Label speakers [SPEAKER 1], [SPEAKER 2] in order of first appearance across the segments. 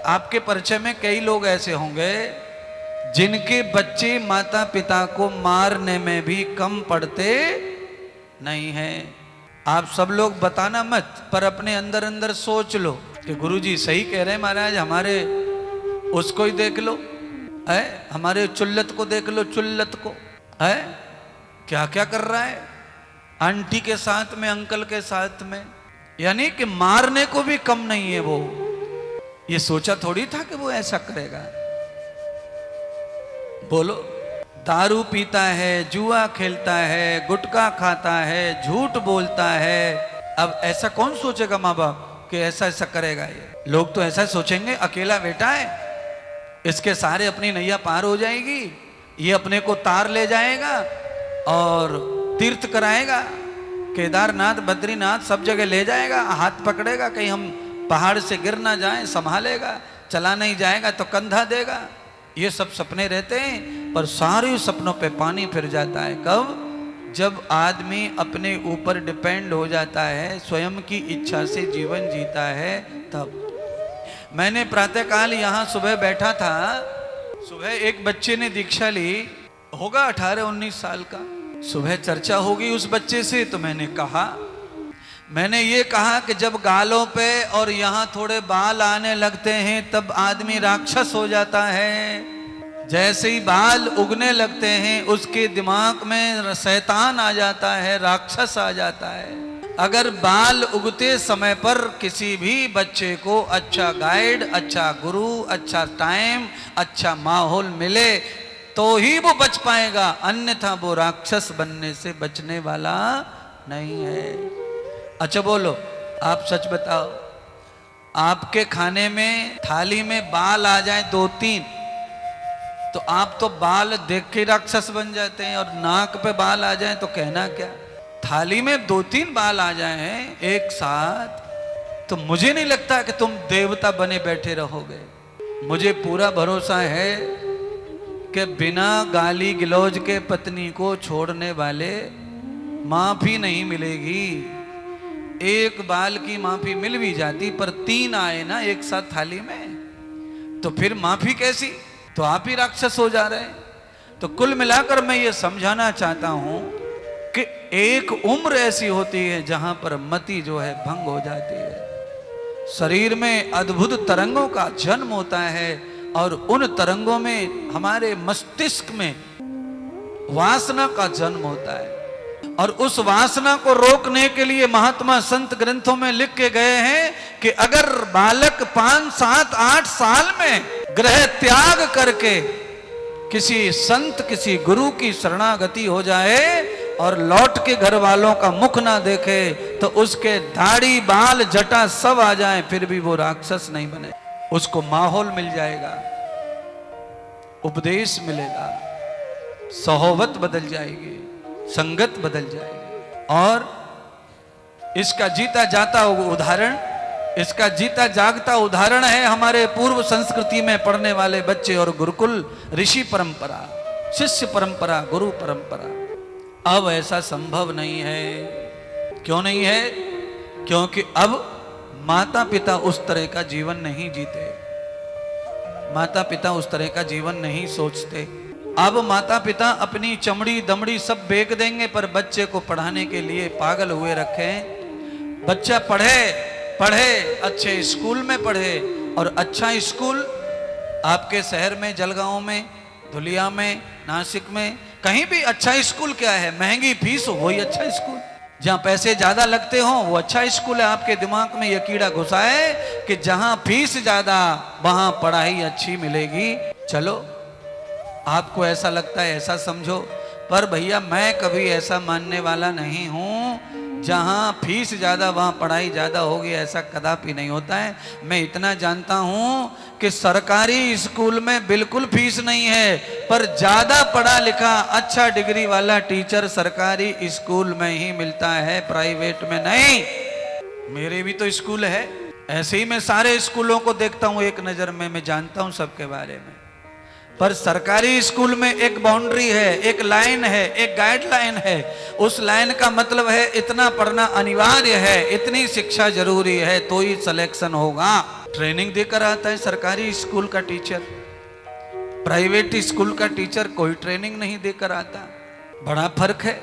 [SPEAKER 1] आपके परिचय में कई लोग ऐसे होंगे जिनके बच्चे माता पिता को मारने में भी कम पड़ते नहीं हैं। आप सब लोग बताना मत, पर अपने अंदर अंदर सोच लो कि गुरुजी सही कह रहे हैं महाराज, हमारे उसको ही देख लो है, हमारे चुल्लत को देख लो, चुल्लत को है क्या क्या कर रहा है आंटी के साथ में, अंकल के साथ में, यानी कि मारने को भी कम नहीं है वो। ये सोचा थोड़ी था कि वो ऐसा करेगा। बोलो, दारू पीता है, जुआ खेलता है, गुटखा खाता है, झूठ बोलता है। अब ऐसा कौन सोचेगा माँ बाप कि ऐसा ऐसा करेगा? ये लोग तो ऐसा सोचेंगे अकेला बेटा है, इसके सारे अपनी नैया पार हो जाएगी, ये अपने को तार ले जाएगा और तीर्थ कराएगा, केदारनाथ बद्रीनाथ सब जगह ले जाएगा, हाथ पकड़ेगा, कहीं हम पहाड़ से गिर ना जाए संभालेगा, चला नहीं जाएगा तो कंधा देगा। ये सब सपने रहते हैं, पर सारे सपनों पे पानी फिर जाता है। कब? जब आदमी अपने ऊपर डिपेंड हो जाता है, स्वयं की इच्छा से जीवन जीता है, तब। मैंने प्रातःकाल यहाँ सुबह बैठा था, सुबह एक बच्चे ने दीक्षा ली, होगा 18-19 साल का। सुबह चर्चा होगी उस बच्चे से, तो मैंने ये कहा कि जब गालों पे और यहाँ थोड़े बाल आने लगते हैं तब आदमी राक्षस हो जाता है। जैसे ही बाल उगने लगते हैं उसके दिमाग में शैतान आ जाता है, राक्षस आ जाता है। अगर बाल उगते समय पर किसी भी बच्चे को अच्छा गाइड, अच्छा गुरु, अच्छा टाइम, अच्छा माहौल मिले तो ही वो बच पाएगा, अन्यथा वो राक्षस बनने से बचने वाला नहीं है। अच्छा बोलो, आप सच बताओ, आपके खाने में थाली में बाल आ जाए 2-3 तो आप तो बाल देख के राक्षस बन जाते हैं, और नाक पे बाल आ जाए तो कहना क्या। थाली में 2-3 बाल आ जाए एक साथ तो मुझे नहीं लगता कि तुम देवता बने बैठे रहोगे। मुझे पूरा भरोसा है कि बिना गाली गिलौज के पत्नी को छोड़ने वाले माफी नहीं मिलेगी। एक बाल की माफी मिल भी जाती, पर 3 आए ना एक साथ थाली में, तो फिर माफी कैसी? तो आप ही राक्षस हो जा रहे हैं। तो कुल मिलाकर मैं ये समझाना चाहता हूं कि एक उम्र ऐसी होती है जहां पर मति जो है भंग हो जाती है। शरीर में अद्भुत तरंगों का जन्म होता है, और उन तरंगों में हमारे मस्तिष्क में वासना का जन्म होता है, और उस वासना को रोकने के लिए महात्मा संत ग्रंथों में लिख के गए हैं कि अगर बालक 5, 7, 8 साल में गृह त्याग करके किसी संत, किसी गुरु की शरणागति हो जाए और लौट के घर वालों का मुख ना देखे, तो उसके दाढ़ी बाल जटा सब आ जाए फिर भी वो राक्षस नहीं बने। उसको माहौल मिल जाएगा, उपदेश मिलेगा, सोहबत बदल जाएगी, संगत बदल जाएगी। और इसका जीता जाता उदाहरण, इसका जीता जागता उदाहरण है हमारे पूर्व संस्कृति में पढ़ने वाले बच्चे और गुरुकुल, ऋषि परंपरा, शिष्य परंपरा, गुरु परंपरा। अब ऐसा संभव नहीं है। क्यों नहीं है? क्योंकि अब माता पिता उस तरह का जीवन नहीं जीते, माता पिता उस तरह का जीवन नहीं सोचते। अब माता पिता अपनी चमड़ी दमड़ी सब बेच देंगे, पर बच्चे को पढ़ाने के लिए पागल हुए रखे। बच्चा पढ़े पढ़े, अच्छे स्कूल में पढ़े, और अच्छा स्कूल आपके शहर में, जलगांव में, धुलिया में, नासिक में, कहीं भी अच्छा स्कूल क्या है? महंगी फीस हो वही अच्छा स्कूल, जहां पैसे ज्यादा लगते हो वो अच्छा स्कूल है। आपके दिमाग में यह कीड़ा घुसा है कि जहां फीस ज्यादा वहां पढ़ाई अच्छी मिलेगी। चलो, आपको ऐसा लगता है ऐसा समझो, पर भैया मैं कभी ऐसा मानने वाला नहीं हूं जहां फीस ज्यादा वहां पढ़ाई ज्यादा होगी, ऐसा कदापि नहीं होता है। मैं इतना जानता हूं कि सरकारी स्कूल में बिल्कुल फीस नहीं है, पर ज्यादा पढ़ा लिखा अच्छा डिग्री वाला टीचर सरकारी स्कूल में ही मिलता है, प्राइवेट में नहीं। मेरे भी तो स्कूल है, ऐसे ही मैं सारे स्कूलों को देखता हूं एक नजर में, मैं जानता हूं सबके बारे में। पर सरकारी स्कूल में एक बाउंड्री है, एक लाइन है, एक गाइडलाइन है। उस लाइन का मतलब है इतना पढ़ना अनिवार्य है, इतनी शिक्षा जरूरी है, तो ही सिलेक्शन होगा, ट्रेनिंग देकर आता है सरकारी स्कूल का टीचर, प्राइवेट स्कूल का टीचर कोई ट्रेनिंग नहीं देकर आता। बड़ा फर्क है।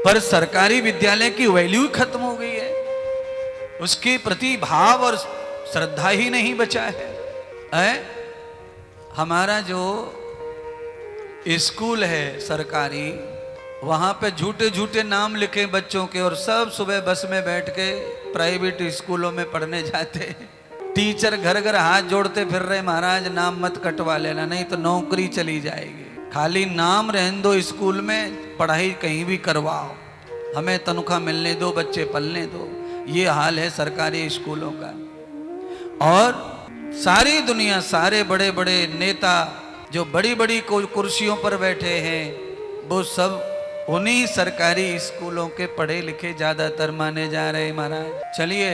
[SPEAKER 1] पर सरकारी विद्यालय की वैल्यू खत्म हो गई है, उसके प्रति भाव और श्रद्धा ही नहीं बचा है। हमारा जो स्कूल है सरकारी, वहां पे झूठे झूठे नाम लिखे बच्चों के और सब सुबह बस में बैठ के प्राइवेट स्कूलों में पढ़ने जाते। टीचर घर घर हाथ जोड़ते फिर रहे, महाराज नाम मत कटवा लेना नहीं तो नौकरी चली जाएगी। खाली नाम रहने दो स्कूल में, पढ़ाई कहीं भी करवाओ, हमें तनख्वाह मिलने दो, बच्चे पलने दो। ये हाल है सरकारी स्कूलों का। और सारी दुनिया, सारे बड़े बड़े नेता जो बड़ी बड़ी कुर्सियों पर बैठे हैं, वो सब उन्हीं सरकारी स्कूलों के पढ़े लिखे ज्यादातर माने जा रहे महाराज। चलिए,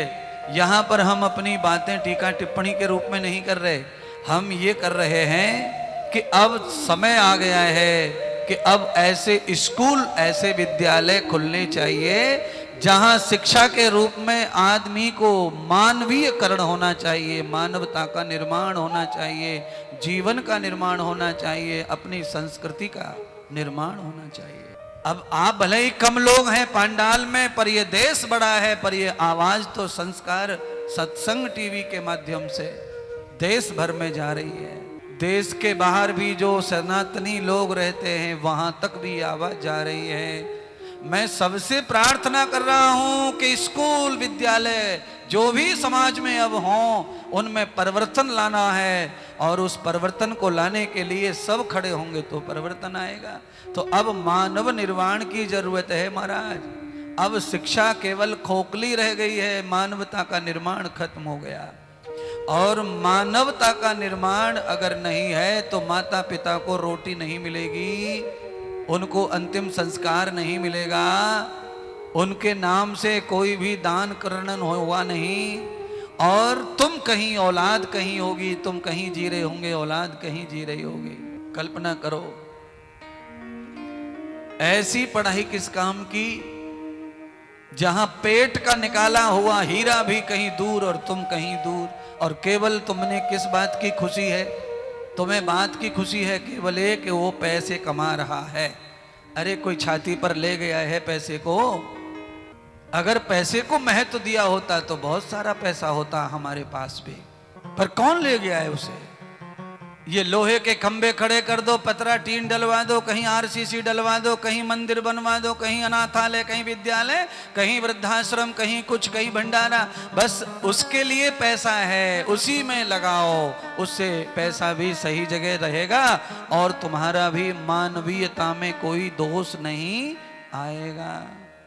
[SPEAKER 1] यहाँ पर हम अपनी बातें टीका टिप्पणी के रूप में नहीं कर रहे, हम ये कर रहे हैं कि अब समय आ गया है कि अब ऐसे स्कूल, ऐसे विद्यालय खुलने चाहिए जहां शिक्षा के रूप में आदमी को मानवीयकरण होना चाहिए, मानवता का निर्माण होना चाहिए, जीवन का निर्माण होना चाहिए, अपनी संस्कृति का निर्माण होना चाहिए। अब आप भले ही कम लोग हैं पंडाल में, पर ये देश बड़ा है, पर ये आवाज तो संस्कार सत्संग टीवी के माध्यम से देश भर में जा रही है। देश के बाहर भी जो सनातनी लोग रहते हैं वहां तक भी आवाज जा रही है। मैं सबसे प्रार्थना कर रहा हूं कि स्कूल विद्यालय जो भी समाज में अब हों, उनमें परिवर्तन लाना है, और उस परिवर्तन को लाने के लिए सब खड़े होंगे तो परिवर्तन आएगा। तो अब मानव निर्माण की जरूरत है महाराज। अब शिक्षा केवल खोखली रह गई है, मानवता का निर्माण खत्म हो गया। और मानवता का निर्माण अगर नहीं है तो माता पिता को रोटी नहीं मिलेगी, उनको अंतिम संस्कार नहीं मिलेगा, उनके नाम से कोई भी दान करण हुआ नहीं, और तुम कहीं औलाद कहीं होगी, तुम कहीं जी रहे होंगे, औलाद कहीं जी रही होगी। कल्पना करो, ऐसी पढ़ाई किस काम की जहां पेट का निकाला हुआ हीरा भी कहीं दूर और तुम कहीं दूर, और केवल तुमने किस बात की खुशी है? तुम्हें बात की खुशी है केवल ये कि वो पैसे कमा रहा है। अरे कोई छाती पर ले गया है पैसे को। अगर पैसे को महत्व दिया होता तो बहुत सारा पैसा होता हमारे पास भी, पर कौन ले गया है उसे? ये लोहे के खंबे खड़े कर दो, पतरा टीन डलवा दो, कहीं आरसीसी डलवा दो, कहीं मंदिर बनवा दो, कहीं अनाथालय, कहीं विद्यालय, कहीं वृद्धाश्रम, कहीं कुछ, कहीं भंडारा, बस उसके लिए पैसा है, उसी में लगाओ, उससे पैसा भी सही जगह रहेगा और तुम्हारा भी मानवीयता में कोई दोष नहीं आएगा।